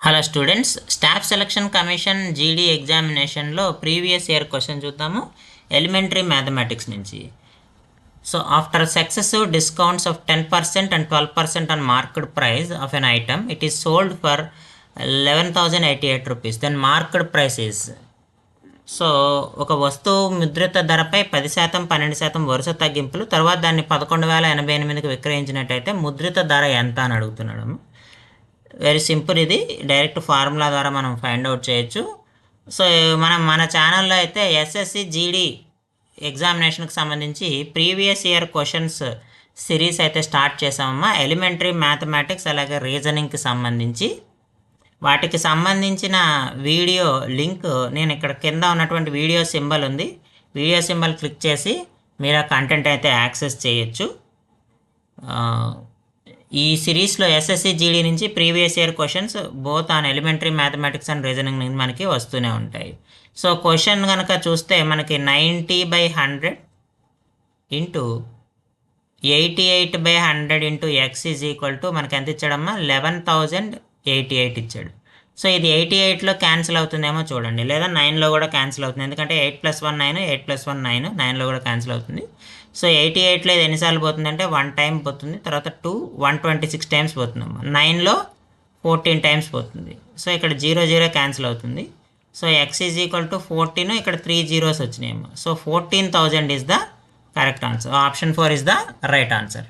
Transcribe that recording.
Hello students, staff selection commission జీడీ ఎగ్జామినేషన్లో previous year question చూద్దాము. ఎలిమెంటరీ మ్యాథమెటిక్స్ నుంచి. So after successive discounts of 10% and 12% on marked price of an item, it is sold for 11,088 rupees. Then marked price is, so ఒక వస్తువు ముద్రిత ధరపై 10%, 12% వరుస తగ్గింపులు, తర్వాత దాన్ని 11,088కి విక్రయించినట్టయితే ముద్రిత ధర ఎంత అని అడుగుతున్నాడు. వెరీ సింపుల్, ఇది డైరెక్ట్ ఫార్ములా ద్వారా మనం ఫైండ్ అవుట్ చేయొచ్చు. సో మన ఛానల్లో అయితే ఎస్ఎస్సి జీడీ ఎగ్జామినేషన్కి సంబంధించి ప్రీవియస్ ఇయర్ క్వశ్చన్స్ సిరీస్ అయితే స్టార్ట్ చేసామమ్మా. ఎలిమెంటరీ మ్యాథమెటిక్స్ అలాగే రీజనింగ్కి సంబంధించి వాటికి సంబంధించిన వీడియో లింక్ నేను ఇక్కడ కింద ఉన్నటువంటి వీడియో సింబల్ ఉంది, వీడియో సింబల్ క్లిక్ చేసి మీరు ఆ కంటెంట్ అయితే యాక్సెస్ చేయొచ్చు. ఈ సిరీస్లో ఎస్ఎస్సి జీడీ నుంచి previous year questions both on elementary mathematics and reasoning మనకి వస్తూనే ఉంటాయి. సో క్వశ్చన్ కనుక చూస్తే మనకి 90/100 into 88/100 into X is equal to మనకి ఎంత ఇచ్చాడమ్మా, 11,088 ఇచ్చాడు. సో ఇది 88లో క్యాన్సిల్ అవుతుందేమో చూడండి, లేదా 9లో కూడా క్యాన్సిల్ అవుతుంది, ఎందుకంటే 8 + 1 9, 8 + 1 9, 9లో కూడా క్యాన్సిల్ అవుతుంది. సో 88లో ఇది ఎన్నిసార్లు పోతుందంటే 1 టైం పోతుంది, తర్వాత 2 126 టైమ్స్ పోతుందమ్మా. 9లో 14 టైమ్స్ పోతుంది. సో ఇక్కడ 0 0 క్యాన్సిల్ అవుతుంది. So x is equal to 14, ఇక్కడ 3 zeros వచ్చినాయమ్మా. So 14,000 is the correct answer. Option 4 is the right answer.